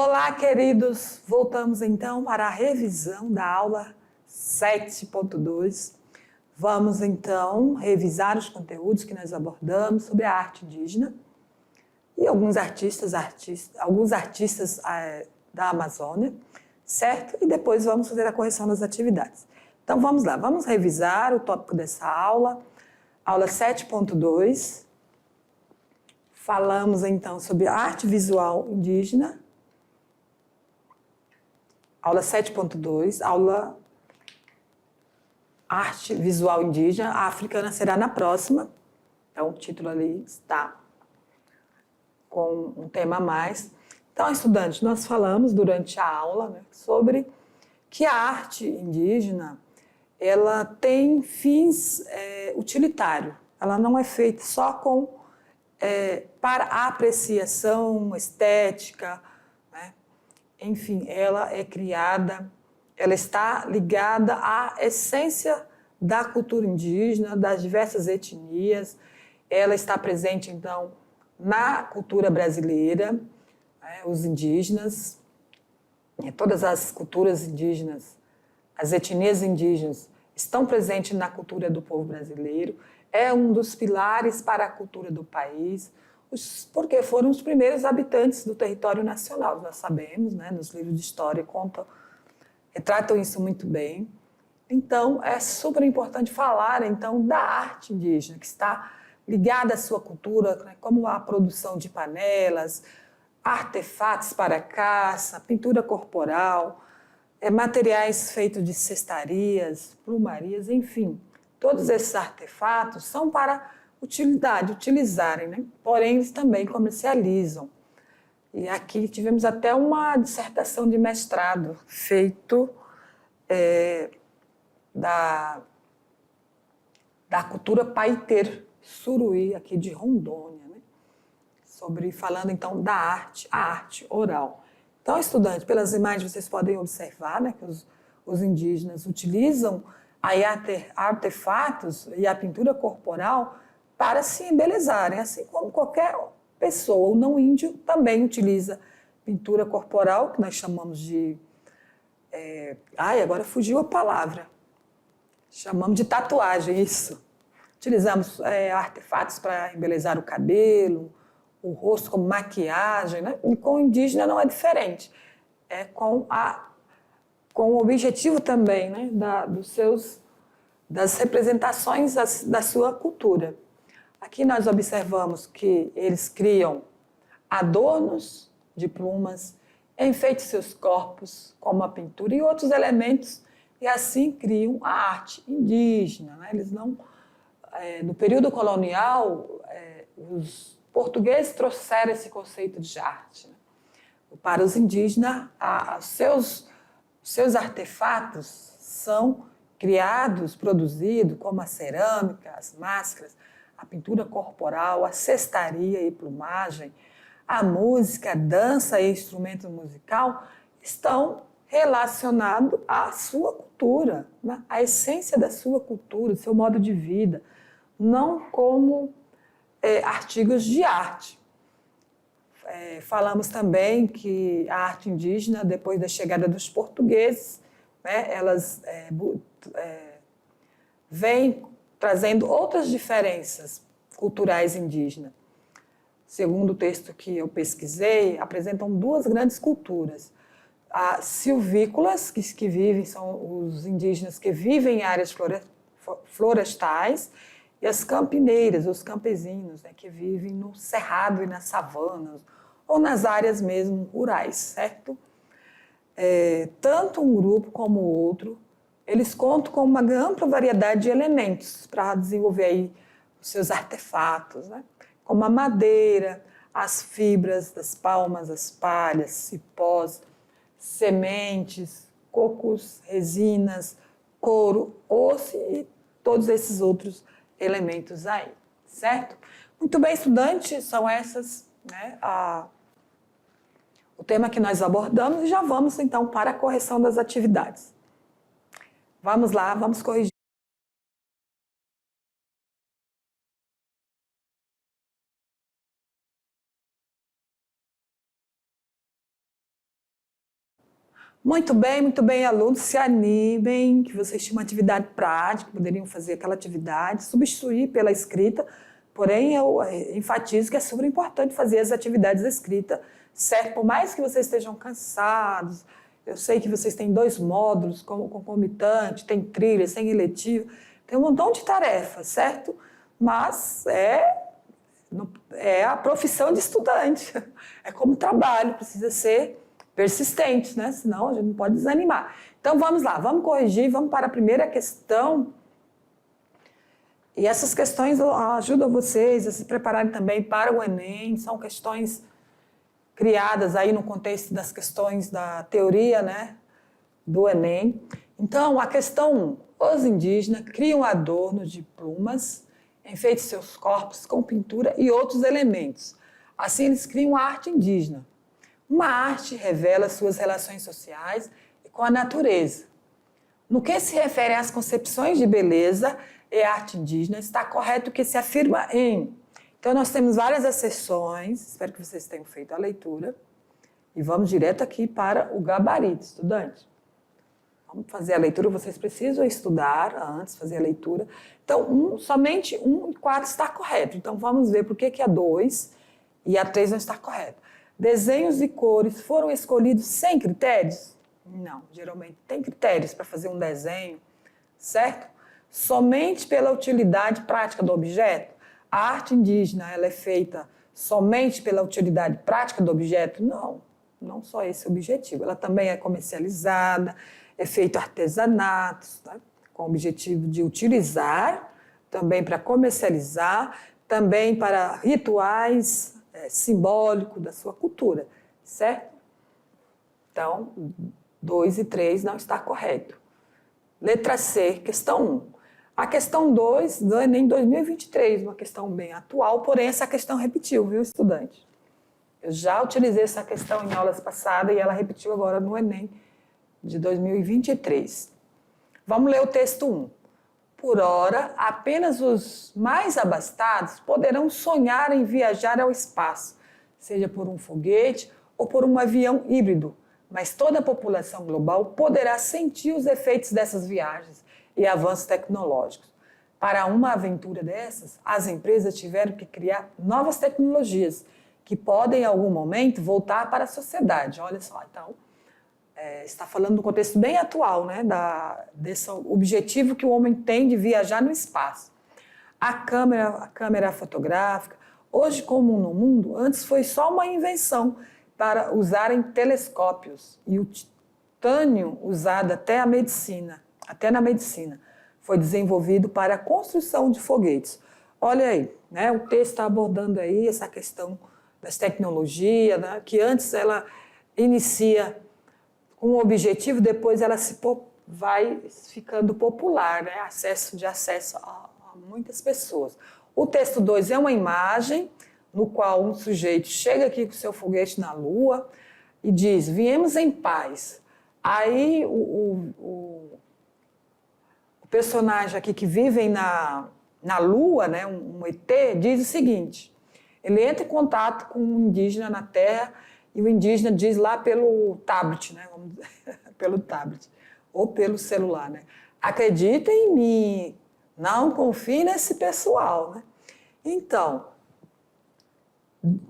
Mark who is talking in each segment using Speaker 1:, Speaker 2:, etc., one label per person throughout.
Speaker 1: Olá, queridos! Voltamos então para a revisão da aula 7.2. Vamos então revisar os conteúdos que nós abordamos sobre a arte indígena e alguns artistas da Amazônia, certo? E depois vamos fazer a correção das atividades. Então vamos lá, vamos revisar o tópico dessa aula 7.2. Falamos então sobre arte visual indígena. Aula 7.2, aula arte visual indígena, a africana será na próxima. Então, o título ali está com um tema a mais. Então, estudantes, nós falamos durante a aula sobre que a arte indígena ela tem fins utilitários. Ela não é feita só para apreciação estética, enfim, ela é criada, ela está ligada à essência da cultura indígena, das diversas etnias. Ela está presente, então, na cultura brasileira, os indígenas, todas as culturas indígenas, as etnias indígenas estão presentes na cultura do povo brasileiro. É um dos pilares para a cultura do país, porque foram os primeiros habitantes do território nacional, nós sabemos, nos livros de história retratam isso muito bem. Então, é super importante falar então da arte indígena, que está ligada à sua cultura, como a produção de panelas, artefatos para caça, pintura corporal, materiais feitos de cestarias, plumarias, enfim. Todos esses artefatos são para utilizarem, porém eles também comercializam. E aqui tivemos até uma dissertação de mestrado feito da cultura paiteiro suruí, aqui de Rondônia, falando então da arte, a arte oral. Então, estudantes, pelas imagens vocês podem observar que os indígenas utilizam artefatos e a pintura corporal para se embelezarem, assim como qualquer pessoa. O não índio também utiliza pintura corporal, que nós chamamos de... agora fugiu a palavra. Chamamos de tatuagem, isso. Utilizamos artefatos para embelezar o cabelo, o rosto como maquiagem, E com o indígena não é diferente. É com o objetivo também das representações da sua cultura. Aqui nós observamos que eles criam adornos de plumas, enfeitam seus corpos, como a pintura e outros elementos, e assim criam a arte indígena. Eles não, no período colonial, os portugueses trouxeram esse conceito de arte. Para os indígenas, seus artefatos são criados, produzidos, como a cerâmica, as máscaras, a pintura corporal, a cestaria e plumagem, a música, a dança e instrumento musical estão relacionados à sua cultura, à essência da sua cultura, do seu modo de vida, não como artigos de arte. Falamos também que a arte indígena, depois da chegada dos portugueses, elas vêm trazendo outras diferenças culturais indígenas. Segundo o texto que eu pesquisei, apresentam duas grandes culturas. As silvícolas, que vivem, são os indígenas que vivem em áreas florestais, e as campineiras, os campesinos, que vivem no cerrado e nas savanas, ou nas áreas mesmo rurais, certo? Tanto um grupo como o outro, eles contam com uma ampla variedade de elementos para desenvolver aí os seus artefatos, como a madeira, as fibras das palmas, as palhas, cipós, sementes, cocos, resinas, couro, osso e todos esses outros elementos aí, certo? Muito bem, estudantes, são essas, o tema que nós abordamos, e já vamos então para a correção das atividades. Vamos lá, vamos corrigir. muito bem, alunos, se animem, que vocês tinham uma atividade prática, poderiam fazer aquela atividade, substituir pela escrita, porém eu enfatizo que é super importante fazer as atividades da escrita, certo? Por mais que vocês estejam cansados, eu sei que vocês têm 2 módulos como concomitante, tem trilhas, tem eletivo, tem um montão de tarefas, certo? Mas é a profissão de estudante, é como trabalho, precisa ser persistente, né? Senão a gente não pode desanimar. Então vamos lá, vamos corrigir, vamos para a primeira questão. E essas questões ajudam vocês a se prepararem também para o Enem, são questões criadas aí no contexto das questões da teoria, né, do Enem. Então, a questão 1, os indígenas criam adornos de plumas, enfeitam seus corpos com pintura e outros elementos. Assim, eles criam a arte indígena. Uma arte revela suas relações sociais com a natureza. No que se refere às concepções de beleza e arte indígena, está correto o que se afirma em... Então, nós temos várias acessões, espero que vocês tenham feito a leitura, e vamos direto aqui para o gabarito, estudante. Vamos fazer a leitura, vocês precisam estudar antes, fazer a leitura. Então, somente 1 e 4 está correto. Então, vamos ver por que a 2 e a 3 não está correto. Desenhos e cores foram escolhidos sem critérios? Não, geralmente tem critérios para fazer um desenho, certo? Somente pela utilidade prática do objeto. A arte indígena ela é feita somente pela utilidade prática do objeto? Não, não só esse é o objetivo. Ela também é comercializada, é feito artesanatos, tá? Com o objetivo de utilizar, também para comercializar, também para rituais simbólicos da sua cultura, certo? Então, 2 e 3 não está correto. Letra C, questão 1. A questão 2 do Enem 2023, uma questão bem atual, porém essa questão repetiu, viu, estudante? Eu já utilizei essa questão em aulas passadas e ela repetiu agora no Enem de 2023. Vamos ler o texto 1. Por ora, apenas os mais abastados poderão sonhar em viajar ao espaço, seja por um foguete ou por um avião híbrido, mas toda a população global poderá sentir os efeitos dessas viagens e avanços tecnológicos. Para uma aventura dessas, as empresas tiveram que criar novas tecnologias que podem, em algum momento, voltar para a sociedade. Olha só, então, está falando do contexto bem atual, né, desse objetivo que o homem tem de viajar no espaço. A câmera fotográfica, hoje comum no mundo, antes foi só uma invenção para usarem telescópios. E o titânio usado até na medicina, foi desenvolvido para a construção de foguetes. Olha aí, né, o texto está abordando aí essa questão das tecnologias, né, que antes ela inicia com um objetivo, depois ela vai ficando popular, né, acesso a muitas pessoas. O texto 2 é uma imagem no qual um sujeito chega aqui com o seu foguete na Lua e diz, viemos em paz. Aí o personagem aqui que vive na Lua, né, um ET, diz o seguinte, ele entra em contato com um indígena na Terra e o indígena diz lá pelo tablet, né, vamos dizer, pelo tablet, ou pelo celular, né, acredita em mim, não confie nesse pessoal, né. Então,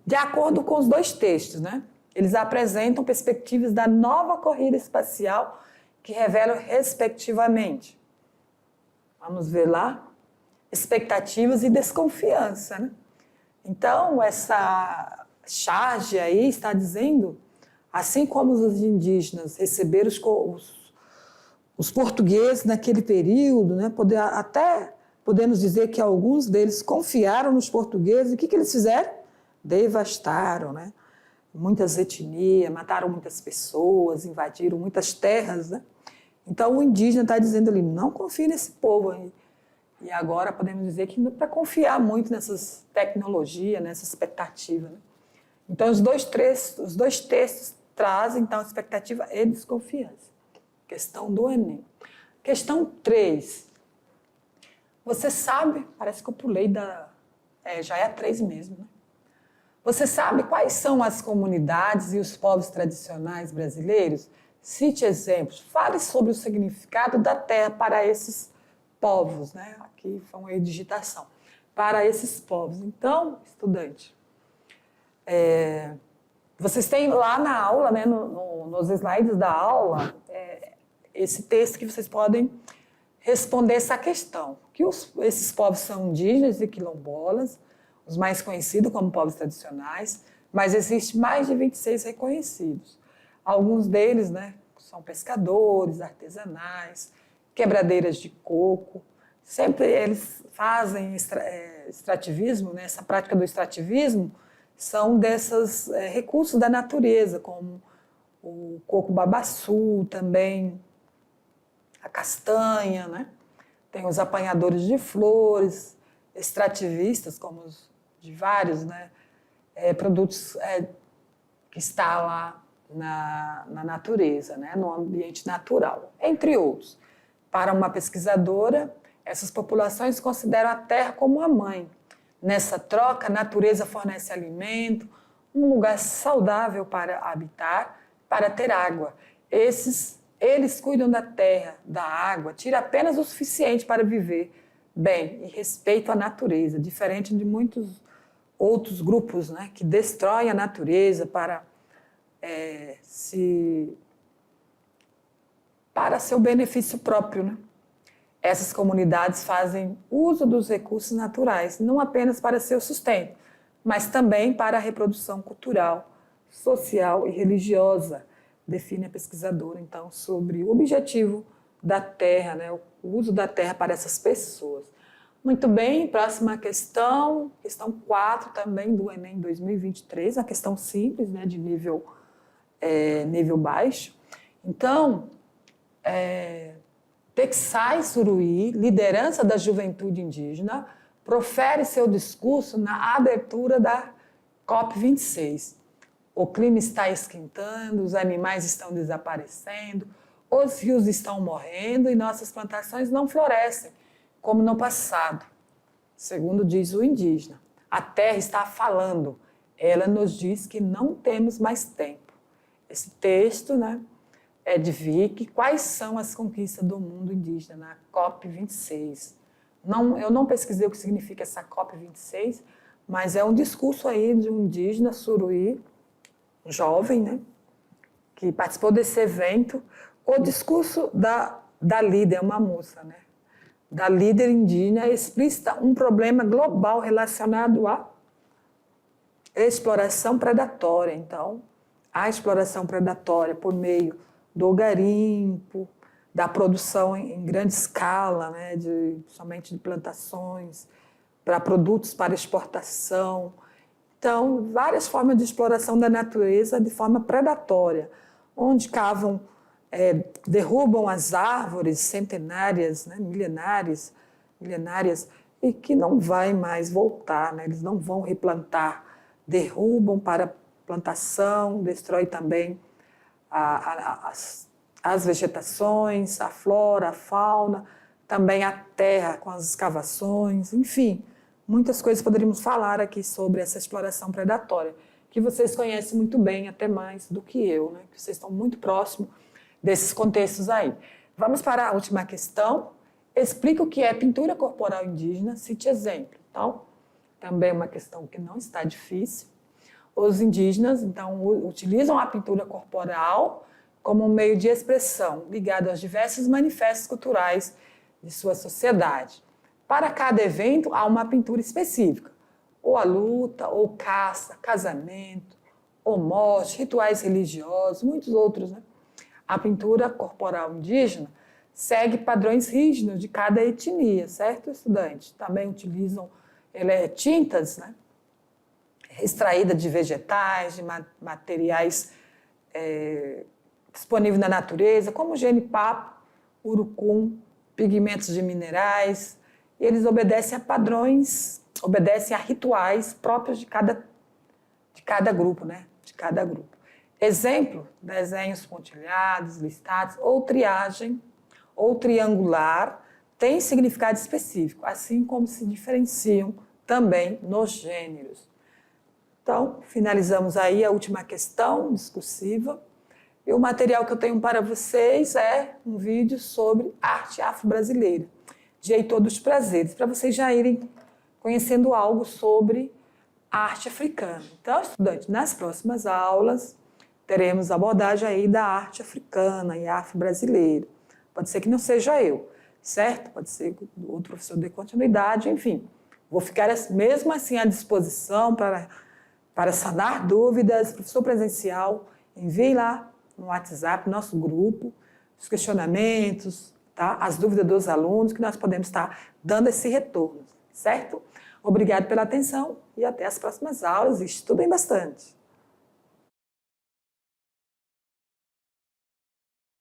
Speaker 1: de acordo com os 2 textos, né, eles apresentam perspectivas da nova corrida espacial que revelam, respectivamente, vamos ver lá, expectativas e desconfiança, né? Então, essa charge aí está dizendo, assim como os indígenas receberam os portugueses naquele período, né, até podemos dizer que alguns deles confiaram nos portugueses, e o que eles fizeram? Devastaram, né? Muitas etnias, mataram muitas pessoas, invadiram muitas terras, né? Então, o indígena está dizendo ali, não confie nesse povo aí. E agora podemos dizer que não é para confiar muito nessas tecnologias, nessa expectativa, né? Então, os dois textos trazem, então, expectativa e desconfiança. Questão do Enem. Questão 3. Você sabe, parece que eu pulei já é a 3 mesmo, né? Você sabe quais são as comunidades e os povos tradicionais brasileiros? Cite exemplos. Fale sobre o significado da terra para esses povos, né? Aqui foi uma digitação. Para esses povos. Então, estudante, vocês têm lá na aula, né, nos slides da aula, esse texto que vocês podem responder essa questão. Que esses povos são indígenas e quilombolas, os mais conhecidos como povos tradicionais, mas existem mais de 26 reconhecidos. Alguns deles, né, são pescadores, artesanais, quebradeiras de coco. Sempre eles fazem extrativismo, né, essa prática do extrativismo são desses recursos da natureza, como o coco babaçu, também a castanha, né? Tem os apanhadores de flores, extrativistas, como os de vários, né, produtos que está lá na natureza, né, no ambiente natural, entre outros. Para uma pesquisadora, essas populações consideram a terra como uma mãe. Nessa troca, a natureza fornece alimento, um lugar saudável para habitar, para ter água. Eles cuidam da terra, da água, tiram apenas o suficiente para viver bem e respeitam a natureza, diferente de muitos outros grupos, né, que destroem a natureza para seu benefício próprio, né? Essas comunidades fazem uso dos recursos naturais, não apenas para seu sustento, mas também para a reprodução cultural, social e religiosa, define a pesquisadora, então, sobre o objetivo da terra, né, o uso da terra para essas pessoas. Muito bem, próxima questão 4 também do Enem 2023, uma questão simples, né, de nível baixo. Então, Texai Suruí, liderança da juventude indígena, profere seu discurso na abertura da COP26. O clima está esquentando, os animais estão desaparecendo, os rios estão morrendo e nossas plantações não florescem, como no passado, segundo diz o indígena. A terra está falando, ela nos diz que não temos mais tempo. Esse texto, né, é de Vicky. Quais são as conquistas do mundo indígena na COP26? Eu não pesquisei o que significa essa COP26, mas é um discurso aí de um indígena suruí, jovem, né, que participou desse evento. O discurso da líder, uma moça, né, da líder indígena, explicita um problema global relacionado à exploração predatória. Então, a exploração predatória por meio do garimpo, da produção em grande escala, né, somente de plantações, para produtos para exportação. Então, várias formas de exploração da natureza de forma predatória, onde cavam, derrubam as árvores centenárias, né, milenárias, e que não vai mais voltar, né, eles não vão replantar, derrubam para plantação, destrói também as vegetações, a flora, a fauna, também a terra com as escavações, enfim, muitas coisas poderíamos falar aqui sobre essa exploração predatória, que vocês conhecem muito bem, até mais do que eu, né? Que vocês estão muito próximos desses contextos aí. Vamos para a última questão. Explica o que é pintura corporal indígena, cite exemplo. Então, também uma questão que não está difícil. Os indígenas, então, utilizam a pintura corporal como um meio de expressão ligado aos diversos manifestos culturais de sua sociedade. Para cada evento, há uma pintura específica, ou a luta, ou caça, casamento, ou morte, rituais religiosos, muitos outros, né? A pintura corporal indígena segue padrões rígidos de cada etnia, certo, estudante? Também utilizam tintas, né, extraídas de vegetais, de materiais disponíveis na natureza, como genipapo, urucum, pigmentos de minerais. E eles obedecem a padrões, obedecem a rituais próprios de cada grupo, né? De cada grupo. Exemplo, desenhos pontilhados, listados ou triagem ou triangular tem significado específico, assim como se diferenciam também nos gêneros. Então, finalizamos aí a última questão discursiva. E o material que eu tenho para vocês é um vídeo sobre arte afro-brasileira, de Heitor dos Prazeres, para vocês já irem conhecendo algo sobre a arte africana. Então, estudantes, nas próximas aulas, teremos abordagem aí da arte africana e afro-brasileira. Pode ser que não seja eu, certo? Pode ser que outro professor dê continuidade, enfim. Vou ficar mesmo assim à disposição para sanar dúvidas. Professor presencial, envie lá no WhatsApp, nosso grupo, os questionamentos, tá? As dúvidas dos alunos, que nós podemos estar dando esse retorno, certo? Obrigado pela atenção e até as próximas aulas. Estudem bastante.